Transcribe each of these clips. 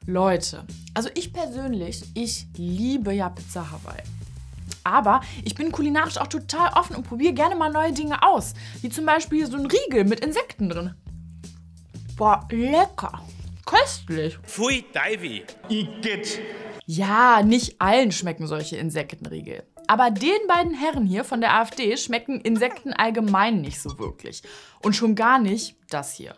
Leute, also ich persönlich, ich liebe ja Pizza Hawaii. Aber ich bin kulinarisch auch total offen und probiere gerne mal neue Dinge aus. Wie zum Beispiel so ein Riegel mit Insekten drin. Boah, lecker. Köstlich. Pfui, Daivi. Igitt. Ja, nicht allen schmecken solche Insektenriegel. Aber den beiden Herren hier von der AfD schmecken Insekten allgemein nicht so wirklich. Und schon gar nicht das hier.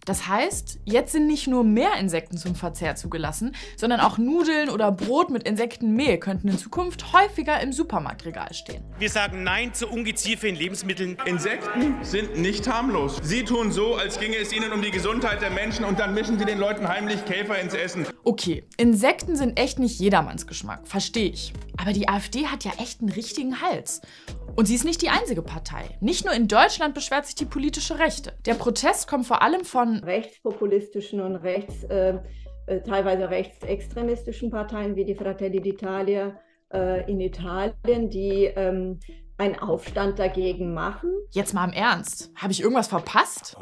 Das heißt, jetzt sind nicht nur mehr Insekten zum Verzehr zugelassen, sondern auch Nudeln oder Brot mit Insektenmehl könnten in Zukunft häufiger im Supermarktregal stehen. Wir sagen Nein zu Ungeziefer in Lebensmitteln. Insekten sind nicht harmlos. Sie tun so, als ginge es ihnen um die Gesundheit der Menschen und dann mischen sie den Leuten heimlich Käfer ins Essen. Okay, Insekten sind echt nicht jedermanns Geschmack, verstehe ich. Aber die AfD hat ja echt einen richtigen Hals. Und sie ist nicht die einzige Partei. Nicht nur in Deutschland beschwert sich die politische Rechte. Der Protest kommt vor allem von rechtspopulistischen und teilweise rechtsextremistischen Parteien wie die Fratelli d'Italia in Italien, die einen Aufstand dagegen machen. Jetzt mal im Ernst, habe ich irgendwas verpasst?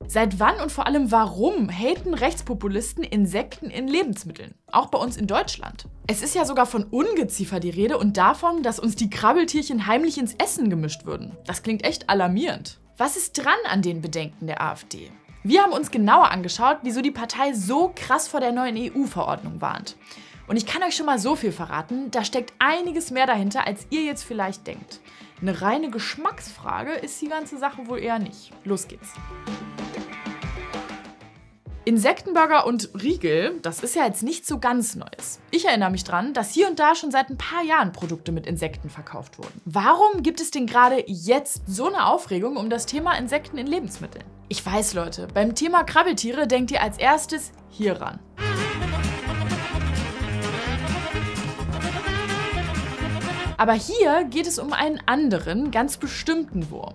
Seit wann und vor allem warum haten Rechtspopulisten Insekten in Lebensmitteln? Auch bei uns in Deutschland. Es ist ja sogar von Ungeziefer die Rede und davon, dass uns die Krabbeltierchen heimlich ins Essen gemischt würden. Das klingt echt alarmierend. Was ist dran an den Bedenken der AfD? Wir haben uns genauer angeschaut, wieso die Partei so krass vor der neuen EU-Verordnung warnt. Und ich kann euch schon mal so viel verraten, da steckt einiges mehr dahinter, als ihr jetzt vielleicht denkt. Eine reine Geschmacksfrage ist die ganze Sache wohl eher nicht. Los geht's. Insektenburger und Riegel, das ist ja jetzt nichts so ganz Neues. Ich erinnere mich dran, dass hier und da schon seit ein paar Jahren Produkte mit Insekten verkauft wurden. Warum gibt es denn gerade jetzt so eine Aufregung um das Thema Insekten in Lebensmitteln? Ich weiß, Leute, beim Thema Krabbeltiere denkt ihr als erstes hier ran. Aber hier geht es um einen anderen, ganz bestimmten Wurm.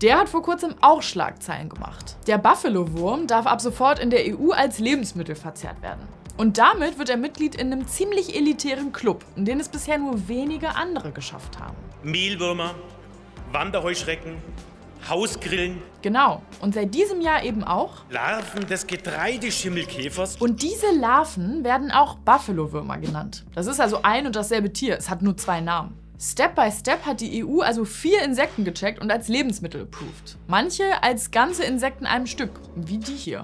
Der hat vor kurzem auch Schlagzeilen gemacht. Der Buffalo-Wurm darf ab sofort in der EU als Lebensmittel verzehrt werden. Und damit wird er Mitglied in einem ziemlich elitären Club, in den es bisher nur wenige andere geschafft haben. Mehlwürmer, Wanderheuschrecken, Hausgrillen. Genau. Und seit diesem Jahr eben auch Larven des Getreideschimmelkäfers. Und diese Larven werden auch Buffalo-Würmer genannt. Das ist also ein und dasselbe Tier, es hat nur 2 Namen. Step by Step hat die EU also 4 Insekten gecheckt und als Lebensmittel approved. Manche als ganze Insekten in einem Stück, wie die hier.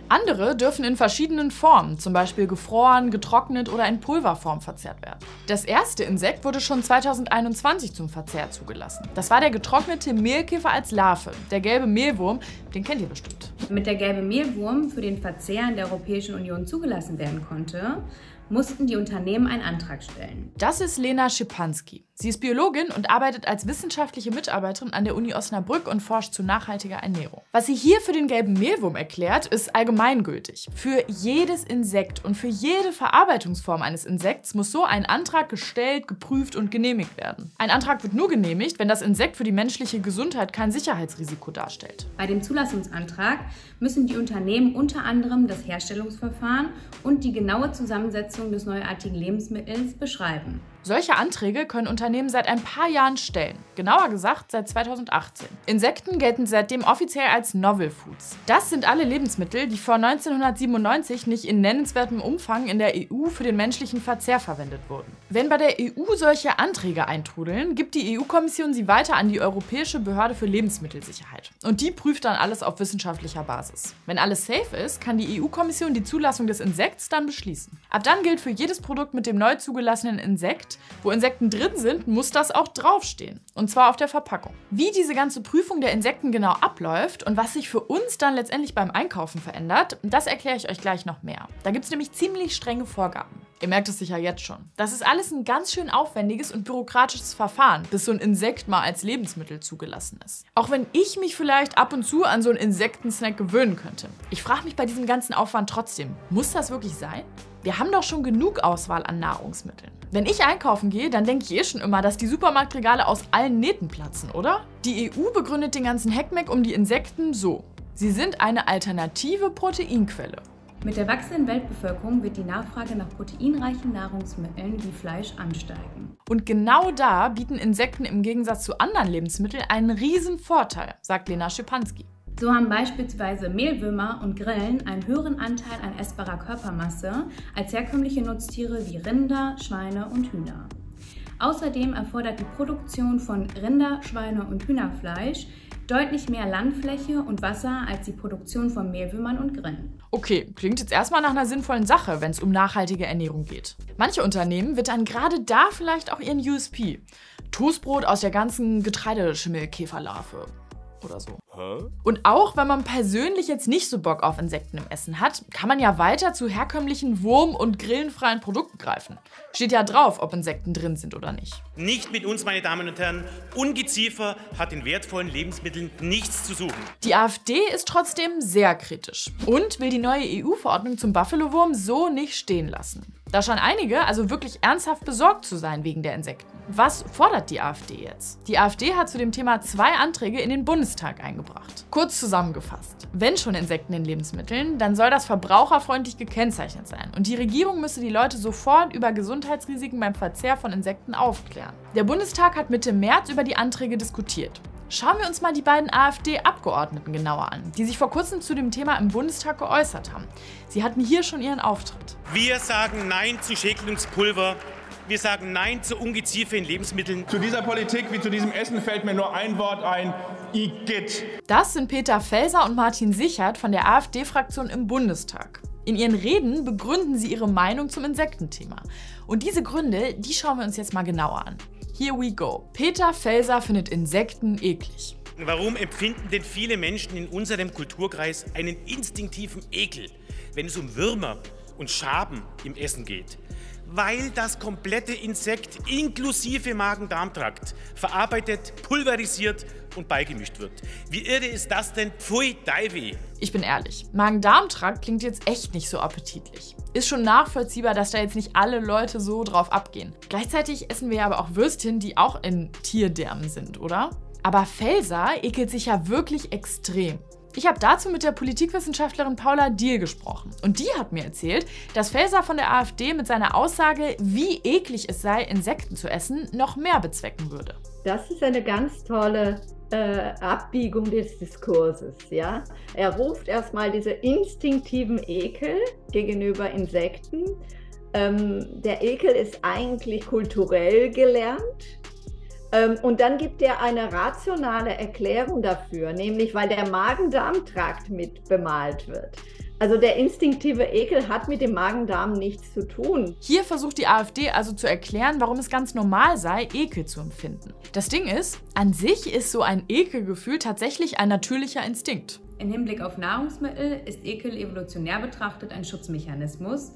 Andere dürfen in verschiedenen Formen, zum Beispiel gefroren, getrocknet oder in Pulverform verzehrt werden. Das erste Insekt wurde schon 2021 zum Verzehr zugelassen. Das war der getrocknete Mehlkäfer als Larve. Der gelbe Mehlwurm, den kennt ihr bestimmt. Damit der gelbe Mehlwurm für den Verzehr in der Europäischen Union zugelassen werden konnte, mussten die Unternehmen einen Antrag stellen. Das ist Lena Schipanski. Sie ist Biologin und arbeitet als wissenschaftliche Mitarbeiterin an der Uni Osnabrück und forscht zu nachhaltiger Ernährung. Was sie hier für den gelben Mehlwurm erklärt, ist allgemeingültig. Für jedes Insekt und für jede Verarbeitungsform eines Insekts muss so ein Antrag gestellt, geprüft und genehmigt werden. Ein Antrag wird nur genehmigt, wenn das Insekt für die menschliche Gesundheit kein Sicherheitsrisiko darstellt. Bei dem Zulassungsantrag müssen die Unternehmen unter anderem das Herstellungsverfahren und die genaue Zusammensetzung des neuartigen Lebensmittels beschreiben. Solche Anträge können Unternehmen seit ein paar Jahren stellen, genauer gesagt seit 2018. Insekten gelten seitdem offiziell als Novel Foods. Das sind alle Lebensmittel, die vor 1997 nicht in nennenswertem Umfang in der EU für den menschlichen Verzehr verwendet wurden. Wenn bei der EU solche Anträge eintrudeln, gibt die EU-Kommission sie weiter an die Europäische Behörde für Lebensmittelsicherheit. Und die prüft dann alles auf wissenschaftlicher Basis. Wenn alles safe ist, kann die EU-Kommission die Zulassung des Insekts dann beschließen. Ab dann gilt für jedes Produkt mit dem neu zugelassenen Insekt, wo Insekten drin sind, muss das auch draufstehen. Und zwar auf der Verpackung. Wie diese ganze Prüfung der Insekten genau abläuft und was sich für uns dann letztendlich beim Einkaufen verändert, das erkläre ich euch gleich noch mehr. Da gibt es nämlich ziemlich strenge Vorgaben. Ihr merkt es sicher jetzt schon. Das ist alles ein ganz schön aufwendiges und bürokratisches Verfahren, bis so ein Insekt mal als Lebensmittel zugelassen ist. Auch wenn ich mich vielleicht ab und zu an so einen Insektensnack gewöhnen könnte. Ich frage mich bei diesem ganzen Aufwand trotzdem, muss das wirklich sein? Wir haben doch schon genug Auswahl an Nahrungsmitteln. Wenn ich einkaufen gehe, dann denke ich schon immer, dass die Supermarktregale aus allen Nähten platzen, oder? Die EU begründet den ganzen Heckmeck um die Insekten so: Sie sind eine alternative Proteinquelle. Mit der wachsenden Weltbevölkerung wird die Nachfrage nach proteinreichen Nahrungsmitteln wie Fleisch ansteigen. Und genau da bieten Insekten im Gegensatz zu anderen Lebensmitteln einen riesen Vorteil, sagt Lena Schipanski. So haben beispielsweise Mehlwürmer und Grillen einen höheren Anteil an essbarer Körpermasse als herkömmliche Nutztiere wie Rinder, Schweine und Hühner. Außerdem erfordert die Produktion von Rinder-, Schweine- und Hühnerfleisch deutlich mehr Landfläche und Wasser als die Produktion von Mehlwürmern und Grillen. Okay, klingt jetzt erstmal nach einer sinnvollen Sache, wenn es um nachhaltige Ernährung geht. Manche Unternehmen wittern gerade da vielleicht auch ihren USP. Toastbrot aus der ganzen Getreideschimmelkäferlarve oder so. Und auch wenn man persönlich jetzt nicht so Bock auf Insekten im Essen hat, kann man ja weiter zu herkömmlichen wurm- und grillenfreien Produkten greifen. Steht ja drauf, ob Insekten drin sind oder nicht. Nicht mit uns, meine Damen und Herren. Ungeziefer hat in wertvollen Lebensmitteln nichts zu suchen. Die AfD ist trotzdem sehr kritisch und will die neue EU-Verordnung zum Buffalo-Wurm so nicht stehen lassen. Da scheinen einige also wirklich ernsthaft besorgt zu sein wegen der Insekten. Was fordert die AfD jetzt? Die AfD hat zu dem Thema 2 Anträge in den Bundestag eingebracht. Kurz zusammengefasst: Wenn schon Insekten in Lebensmitteln, dann soll das verbraucherfreundlich gekennzeichnet sein. Und die Regierung müsse die Leute sofort über Gesundheitsrisiken beim Verzehr von Insekten aufklären. Der Bundestag hat Mitte März über die Anträge diskutiert. Schauen wir uns mal die beiden AfD-Abgeordneten genauer an, die sich vor kurzem zu dem Thema im Bundestag geäußert haben. Sie hatten hier schon ihren Auftritt. Wir sagen Nein zu Schädlingspulver. Wir sagen Nein zu Ungeziefer in Lebensmitteln. Zu dieser Politik wie zu diesem Essen fällt mir nur ein Wort ein: Igitt. Das sind Peter Felser und Martin Sichert von der AfD-Fraktion im Bundestag. In ihren Reden begründen sie ihre Meinung zum Insektenthema. Und diese Gründe, die schauen wir uns jetzt mal genauer an. Here we go. Peter Felser findet Insekten eklig. Warum empfinden denn viele Menschen in unserem Kulturkreis einen instinktiven Ekel, wenn es um Würmer und Schaben im Essen geht? Weil das komplette Insekt inklusive Magen-Darm-Trakt verarbeitet, pulverisiert und beigemischt wird. Wie irre ist das denn? Pfui, Deiweh. Ich bin ehrlich, Magen-Darm-Trakt klingt jetzt echt nicht so appetitlich. Ist schon nachvollziehbar, dass da jetzt nicht alle Leute so drauf abgehen. Gleichzeitig essen wir ja aber auch Würstchen, die auch in Tierdarmen sind, oder? Aber Felser ekelt sich ja wirklich extrem. Ich habe dazu mit der Politikwissenschaftlerin Paula Diehl gesprochen. Und die hat mir erzählt, dass Felser von der AfD mit seiner Aussage, wie eklig es sei, Insekten zu essen, noch mehr bezwecken würde. Das ist eine ganz tolle Abbiegung des Diskurses. Ja? Er ruft erstmal diese instinktiven Ekel gegenüber Insekten. Der Ekel ist eigentlich kulturell gelernt. Und dann gibt er eine rationale Erklärung dafür, nämlich weil der Magen-Darm-Trakt mit bemalt wird. Also der instinktive Ekel hat mit dem Magen-Darm nichts zu tun. Hier versucht die AfD also zu erklären, warum es ganz normal sei, Ekel zu empfinden. Das Ding ist, an sich ist so ein Ekelgefühl tatsächlich ein natürlicher Instinkt. Im Hinblick auf Nahrungsmittel ist Ekel evolutionär betrachtet ein Schutzmechanismus,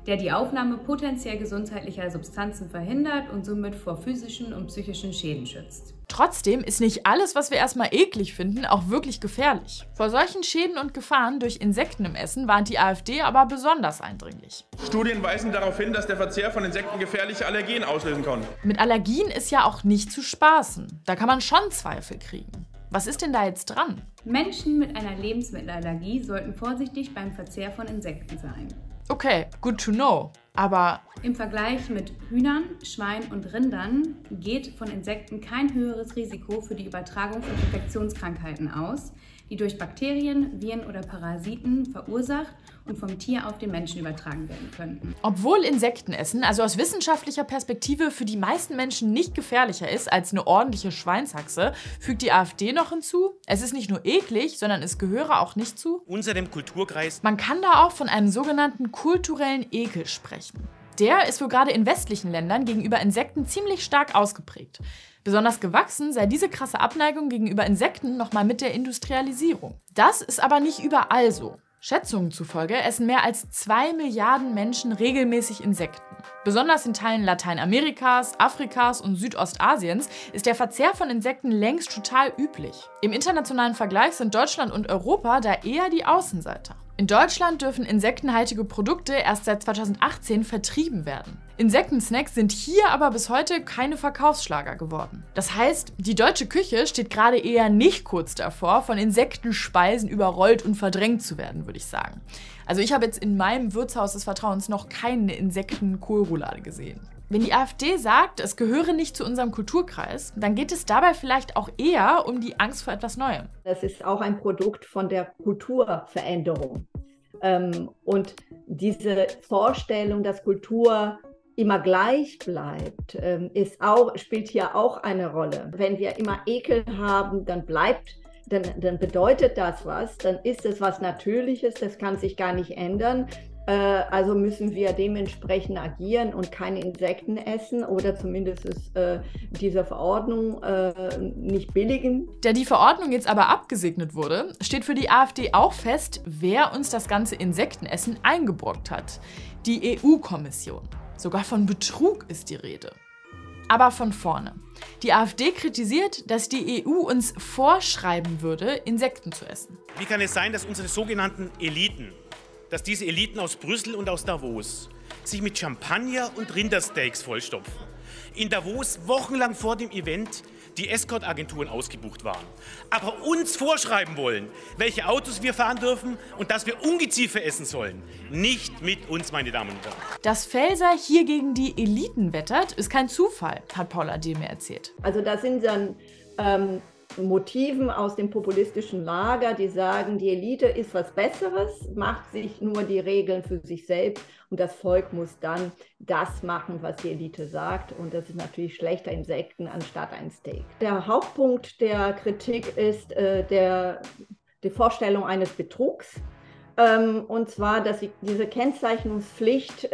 der die Aufnahme potenziell gesundheitlicher Substanzen verhindert und somit vor physischen und psychischen Schäden schützt. Trotzdem ist nicht alles, was wir erstmal eklig finden, auch wirklich gefährlich. Vor solchen Schäden und Gefahren durch Insekten im Essen warnt die AfD aber besonders eindringlich. Studien weisen darauf hin, dass der Verzehr von Insekten gefährliche Allergien auslösen kann. Mit Allergien ist ja auch nicht zu spaßen. Da kann man schon Zweifel kriegen. Was ist denn da jetzt dran? Menschen mit einer Lebensmittelallergie sollten vorsichtig beim Verzehr von Insekten sein. Okay, good to know. Aber im Vergleich mit Hühnern, Schweinen und Rindern geht von Insekten kein höheres Risiko für die Übertragung von Infektionskrankheiten aus, die durch Bakterien, Viren oder Parasiten verursacht und vom Tier auf den Menschen übertragen werden könnten. Obwohl Insektenessen also aus wissenschaftlicher Perspektive für die meisten Menschen nicht gefährlicher ist als eine ordentliche Schweinshaxe, fügt die AfD noch hinzu, es ist nicht nur eklig, sondern es gehöre auch nicht zu Unserem Kulturkreis. Man kann da auch von einem sogenannten kulturellen Ekel sprechen. Der ist wohl gerade in westlichen Ländern gegenüber Insekten ziemlich stark ausgeprägt. Besonders gewachsen sei diese krasse Abneigung gegenüber Insekten nochmal mit der Industrialisierung. Das ist aber nicht überall so. Schätzungen zufolge essen mehr als 2 Milliarden Menschen regelmäßig Insekten. Besonders in Teilen Lateinamerikas, Afrikas und Südostasiens ist der Verzehr von Insekten längst total üblich. Im internationalen Vergleich sind Deutschland und Europa da eher die Außenseiter. In Deutschland dürfen insektenhaltige Produkte erst seit 2018 vertrieben werden. Insektensnacks sind hier aber bis heute keine Verkaufsschlager geworden. Das heißt, die deutsche Küche steht gerade eher nicht kurz davor, von Insektenspeisen überrollt und verdrängt zu werden, würde ich sagen. Also ich habe jetzt in meinem Wirtshaus des Vertrauens noch keine Insekten-Kohlroulade gesehen. Wenn die AfD sagt, es gehöre nicht zu unserem Kulturkreis, dann geht es dabei vielleicht auch eher um die Angst vor etwas Neuem. Das ist auch ein Produkt von der Kulturveränderung. Und diese Vorstellung, dass Kultur immer gleich bleibt, spielt hier auch eine Rolle. Wenn wir immer Ekel haben, dann bedeutet das was, dann ist es was Natürliches, das kann sich gar nicht ändern. Also müssen wir dementsprechend agieren und keine Insekten essen oder zumindest diese Verordnung nicht billigen. Da die Verordnung jetzt aber abgesegnet wurde, steht für die AfD auch fest, wer uns das ganze Insektenessen eingebrockt hat. Die EU-Kommission. Sogar von Betrug ist die Rede. Aber von vorne. Die AfD kritisiert, dass die EU uns vorschreiben würde, Insekten zu essen. Wie kann es sein, dass unsere sogenannten Eliten, dass diese Eliten aus Brüssel und aus Davos sich mit Champagner und Rindersteaks vollstopfen? In Davos wochenlang vor dem Event die Escort-Agenturen ausgebucht waren, aber uns vorschreiben wollen, welche Autos wir fahren dürfen und dass wir Ungeziefer essen sollen. Nicht mit uns, meine Damen und Herren. Dass Faeser hier gegen die Eliten wettert, ist kein Zufall, hat Paula Diehl mir erzählt. Also das sind dann Motiven aus dem populistischen Lager, die sagen, die Elite ist was Besseres, macht sich nur die Regeln für sich selbst und das Volk muss dann das machen, was die Elite sagt. Und das ist natürlich schlechter Insekten anstatt ein Steak. Der Hauptpunkt der Kritik ist die Vorstellung eines Betrugs. Und zwar, dass diese Kennzeichnungspflicht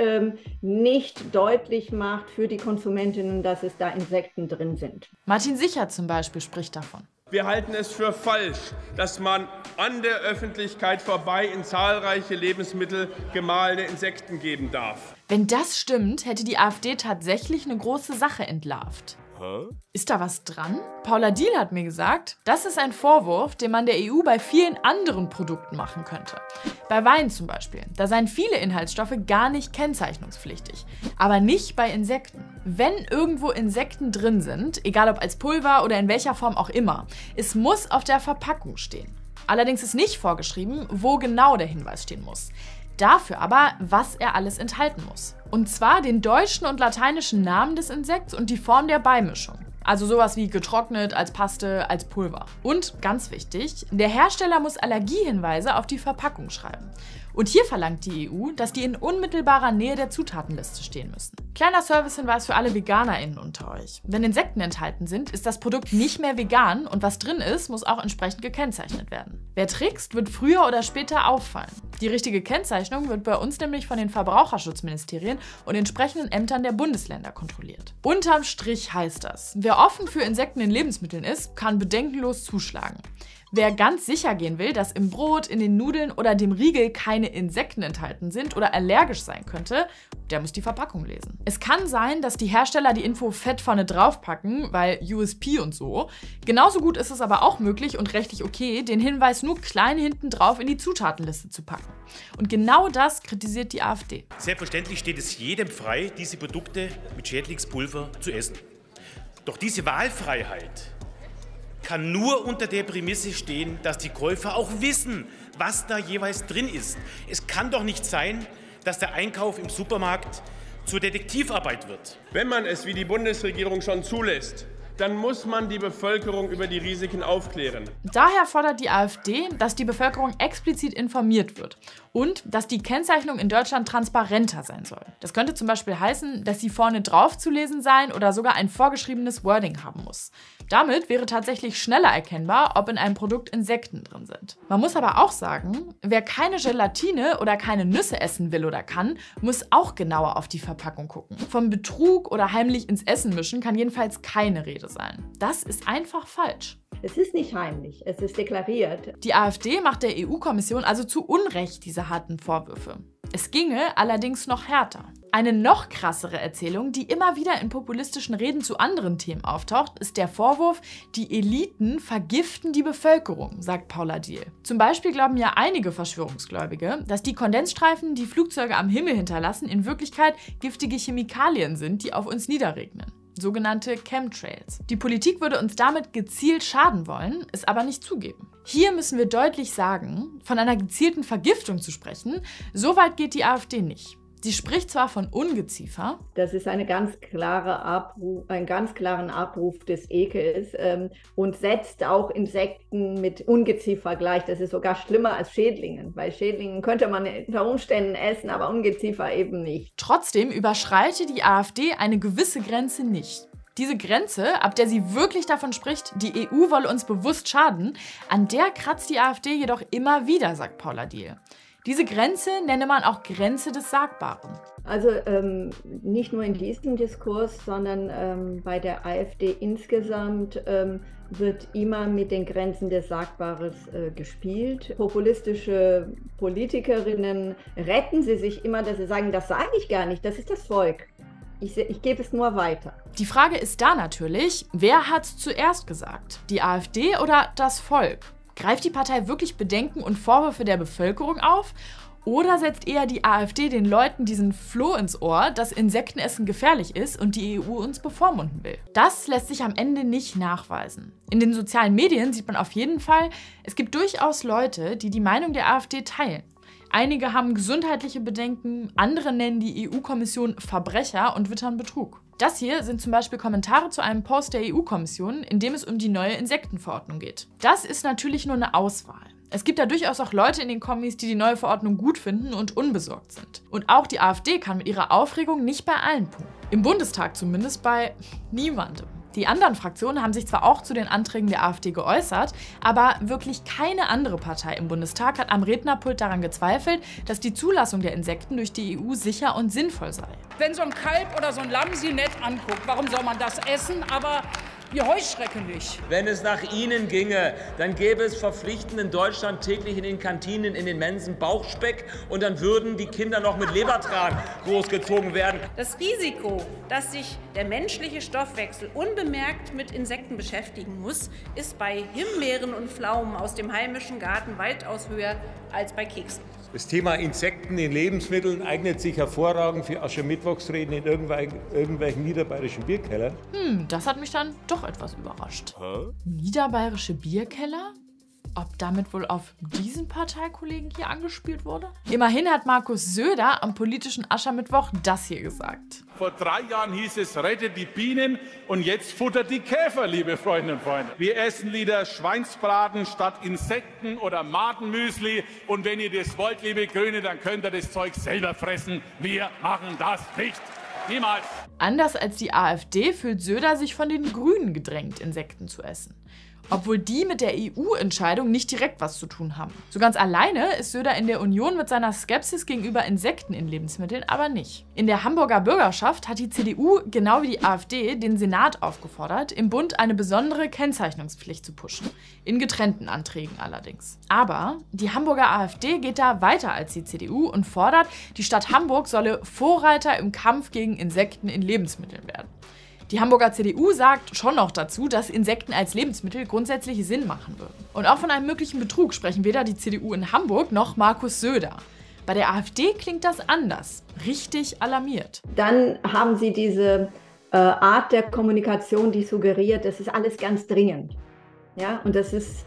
nicht deutlich macht für die Konsumentinnen, dass es da Insekten drin sind. Martin Sichert zum Beispiel spricht davon. Wir halten es für falsch, dass man an der Öffentlichkeit vorbei in zahlreiche Lebensmittel gemahlene Insekten geben darf. Wenn das stimmt, hätte die AfD tatsächlich eine große Sache entlarvt. Ist da was dran? Paula Diehl hat mir gesagt, das ist ein Vorwurf, den man der EU bei vielen anderen Produkten machen könnte. Bei Wein zum Beispiel, da seien viele Inhaltsstoffe gar nicht kennzeichnungspflichtig, aber nicht bei Insekten. Wenn irgendwo Insekten drin sind, egal ob als Pulver oder in welcher Form auch immer, es muss auf der Verpackung stehen. Allerdings ist nicht vorgeschrieben, wo genau der Hinweis stehen muss. Dafür aber, was er alles enthalten muss. Und zwar den deutschen und lateinischen Namen des Insekts und die Form der Beimischung. Also sowas wie getrocknet, als Paste, als Pulver. Und ganz wichtig, der Hersteller muss Allergiehinweise auf die Verpackung schreiben. Und hier verlangt die EU, dass die in unmittelbarer Nähe der Zutatenliste stehen müssen. Kleiner Servicehinweis für alle VeganerInnen unter euch. Wenn Insekten enthalten sind, ist das Produkt nicht mehr vegan und was drin ist, muss auch entsprechend gekennzeichnet werden. Wer trickst, wird früher oder später auffallen. Die richtige Kennzeichnung wird bei uns nämlich von den Verbraucherschutzministerien und entsprechenden Ämtern der Bundesländer kontrolliert. Unterm Strich heißt das, wer offen für Insekten in Lebensmitteln ist, kann bedenkenlos zuschlagen. Wer ganz sicher gehen will, dass im Brot, in den Nudeln oder dem Riegel keine Insekten enthalten sind oder allergisch sein könnte, der muss die Verpackung lesen. Es kann sein, dass die Hersteller die Info fett vorne draufpacken, weil USP und so. Genauso gut ist es aber auch möglich und rechtlich okay, den Hinweis nur klein hinten drauf in die Zutatenliste zu packen. Und genau das kritisiert die AfD. Selbstverständlich steht es jedem frei, diese Produkte mit Schädlingspulver zu essen. Doch diese Wahlfreiheit kann nur unter der Prämisse stehen, dass die Käufer auch wissen, was da jeweils drin ist. Es kann doch nicht sein, dass der Einkauf im Supermarkt zur Detektivarbeit wird. Wenn man es wie die Bundesregierung schon zulässt, dann muss man die Bevölkerung über die Risiken aufklären. Daher fordert die AfD, dass die Bevölkerung explizit informiert wird und dass die Kennzeichnung in Deutschland transparenter sein soll. Das könnte zum Beispiel heißen, dass sie vorne drauf zu lesen sein oder sogar ein vorgeschriebenes Wording haben muss. Damit wäre tatsächlich schneller erkennbar, ob in einem Produkt Insekten drin sind. Man muss aber auch sagen, wer keine Gelatine oder keine Nüsse essen will oder kann, muss auch genauer auf die Verpackung gucken. Vom Betrug oder heimlich ins Essen mischen kann jedenfalls keine Rede sein. Das ist einfach falsch. Es ist nicht heimlich, es ist deklariert. Die AfD macht der EU-Kommission also zu Unrecht diese harten Vorwürfe. Es ginge allerdings noch härter. Eine noch krassere Erzählung, die immer wieder in populistischen Reden zu anderen Themen auftaucht, ist der Vorwurf, die Eliten vergiften die Bevölkerung, sagt Paula Diehl. Zum Beispiel glauben ja einige Verschwörungsgläubige, dass die Kondensstreifen, die Flugzeuge am Himmel hinterlassen, in Wirklichkeit giftige Chemikalien sind, die auf uns niederregnen. Sogenannte Chemtrails. Die Politik würde uns damit gezielt schaden wollen, es aber nicht zugeben. Hier müssen wir deutlich sagen, von einer gezielten Vergiftung zu sprechen, so weit geht die AfD nicht. Sie spricht zwar von Ungeziefer. Das ist ein ganz klaren Abruf des Ekels und setzt auch Insekten mit Ungeziefer gleich. Das ist sogar schlimmer als Schädlingen. Bei Schädlingen könnte man unter Umständen essen, aber Ungeziefer eben nicht. Trotzdem überschreitet die AfD eine gewisse Grenze nicht. Diese Grenze, ab der sie wirklich davon spricht, die EU wolle uns bewusst schaden, an der kratzt die AfD jedoch immer wieder, sagt Paula Diehl. Diese Grenze nenne man auch Grenze des Sagbaren. Also nicht nur in diesem Diskurs, sondern bei der AfD insgesamt wird immer mit den Grenzen des Sagbaren gespielt. Populistische Politikerinnen retten sie sich immer, dass sie sagen, das sage ich gar nicht, das ist das Volk. Ich gebe es nur weiter. Die Frage ist da natürlich, wer hat es zuerst gesagt? Die AfD oder das Volk? Greift die Partei wirklich Bedenken und Vorwürfe der Bevölkerung auf? Oder setzt eher die AfD den Leuten diesen Floh ins Ohr, dass Insektenessen gefährlich ist und die EU uns bevormunden will? Das lässt sich am Ende nicht nachweisen. In den sozialen Medien sieht man auf jeden Fall, es gibt durchaus Leute, die die Meinung der AfD teilen. Einige haben gesundheitliche Bedenken, andere nennen die EU-Kommission Verbrecher und wittern Betrug. Das hier sind zum Beispiel Kommentare zu einem Post der EU-Kommission, in dem es um die neue Insektenverordnung geht. Das ist natürlich nur eine Auswahl. Es gibt da durchaus auch Leute in den Kommis, die neue Verordnung gut finden und unbesorgt sind. Und auch die AfD kann mit ihrer Aufregung nicht bei allen punkten. Im Bundestag zumindest bei niemandem. Die anderen Fraktionen haben sich zwar auch zu den Anträgen der AfD geäußert, aber wirklich keine andere Partei im Bundestag hat am Rednerpult daran gezweifelt, dass die Zulassung der Insekten durch die EU sicher und sinnvoll sei. Wenn so ein Kalb oder so ein Lamm sie nett anguckt, warum soll man das essen, aber die Heuschrecke nicht? Wenn es nach Ihnen ginge, dann gäbe es verpflichtend in Deutschland täglich in den Kantinen, in den Mensen Bauchspeck und dann würden die Kinder noch mit Lebertran großgezogen werden. Das Risiko, dass sich der menschliche Stoffwechsel unbemerkt mit Insekten beschäftigen muss, ist bei Himbeeren und Pflaumen aus dem heimischen Garten weitaus höher als bei Keksen. Das Thema Insekten in Lebensmitteln eignet sich hervorragend für Aschermittwochsreden in irgendwelchen niederbayerischen Bierkellern. Das hat mich dann doch etwas überrascht. Niederbayerische Bierkeller? Ob damit wohl auf diesen Parteikollegen hier angespielt wurde? Immerhin hat Markus Söder am politischen Aschermittwoch das hier gesagt. Vor 3 Jahren hieß es, rettet die Bienen und jetzt futtert die Käfer, liebe Freundinnen und Freunde. Wir essen lieber Schweinsbraten statt Insekten oder Madenmüsli. Und wenn ihr das wollt, liebe Grüne, dann könnt ihr das Zeug selber fressen. Wir machen das nicht. Niemals. Anders als die AfD fühlt Söder sich von den Grünen gedrängt, Insekten zu essen. Obwohl die mit der EU-Entscheidung nicht direkt was zu tun haben. So ganz alleine ist Söder in der Union mit seiner Skepsis gegenüber Insekten in Lebensmitteln aber nicht. In der Hamburger Bürgerschaft hat die CDU, genau wie die AfD, den Senat aufgefordert, im Bund eine besondere Kennzeichnungspflicht zu pushen. In getrennten Anträgen allerdings. Aber die Hamburger AfD geht da weiter als die CDU und fordert, die Stadt Hamburg solle Vorreiter im Kampf gegen Insekten in Lebensmitteln werden. Die Hamburger CDU sagt schon noch dazu, dass Insekten als Lebensmittel grundsätzlich Sinn machen würden. Und auch von einem möglichen Betrug sprechen weder die CDU in Hamburg noch Markus Söder. Bei der AfD klingt das anders. Richtig alarmiert. Dann haben sie diese Art der Kommunikation, die suggeriert, das ist alles ganz dringend. Ja, und das ist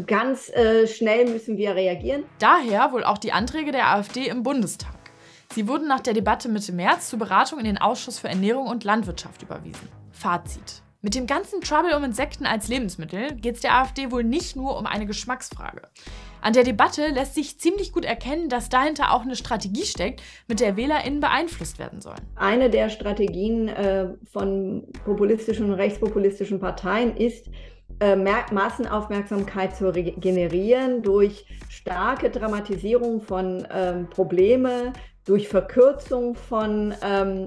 ganz schnell müssen wir reagieren. Daher wohl auch die Anträge der AfD im Bundestag. Sie wurden nach der Debatte Mitte März zur Beratung in den Ausschuss für Ernährung und Landwirtschaft überwiesen. Fazit. Mit dem ganzen Trouble um Insekten als Lebensmittel geht es der AfD wohl nicht nur um eine Geschmacksfrage. An der Debatte lässt sich ziemlich gut erkennen, dass dahinter auch eine Strategie steckt, mit der WählerInnen beeinflusst werden sollen. Eine der Strategien von populistischen und rechtspopulistischen Parteien ist, Massenaufmerksamkeit zu generieren durch starke Dramatisierung von Problemen, durch Verkürzung von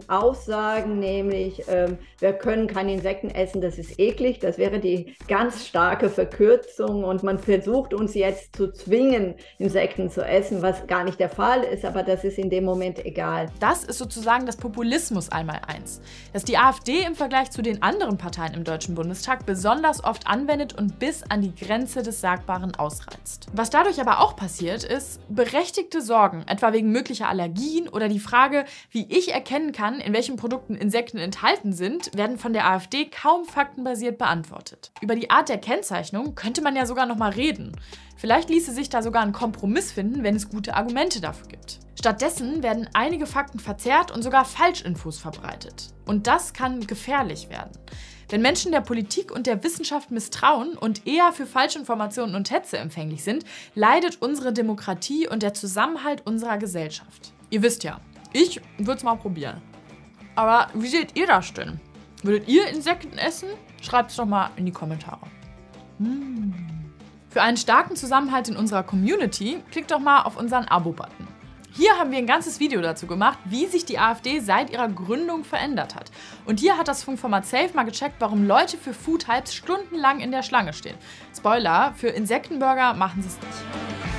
Aussagen, nämlich wir können keine Insekten essen, das ist eklig. Das wäre die ganz starke Verkürzung und man versucht uns jetzt zu zwingen, Insekten zu essen, was gar nicht der Fall ist, aber das ist in dem Moment egal. Das ist sozusagen das Populismus einmal-eins, das die AfD im Vergleich zu den anderen Parteien im Deutschen Bundestag besonders oft anwendet und bis an die Grenze des Sagbaren ausreizt. Was dadurch aber auch passiert, ist berechtigte Sorgen, etwa wegen möglicher Allergien oder die Frage, wie ich erkennen kann, in welchen Produkten Insekten enthalten sind, werden von der AfD kaum faktenbasiert beantwortet. Über die Art der Kennzeichnung könnte man ja sogar noch mal reden. Vielleicht ließe sich da sogar ein Kompromiss finden, wenn es gute Argumente dafür gibt. Stattdessen werden einige Fakten verzerrt und sogar Falschinfos verbreitet. Und das kann gefährlich werden. Wenn Menschen der Politik und der Wissenschaft misstrauen und eher für Falschinformationen und Hetze empfänglich sind, leidet unsere Demokratie und der Zusammenhalt unserer Gesellschaft. Ihr wisst ja, ich würde es mal probieren. Aber wie seht ihr das denn? Würdet ihr Insekten essen? Schreibt es doch mal in die Kommentare. Für einen starken Zusammenhalt in unserer Community, klickt doch mal auf unseren Abo-Button. Hier haben wir ein ganzes Video dazu gemacht, wie sich die AfD seit ihrer Gründung verändert hat. Und hier hat das Funkformat Safe mal gecheckt, warum Leute für Food Hypes stundenlang in der Schlange stehen. Spoiler, für Insektenburger machen sie es nicht.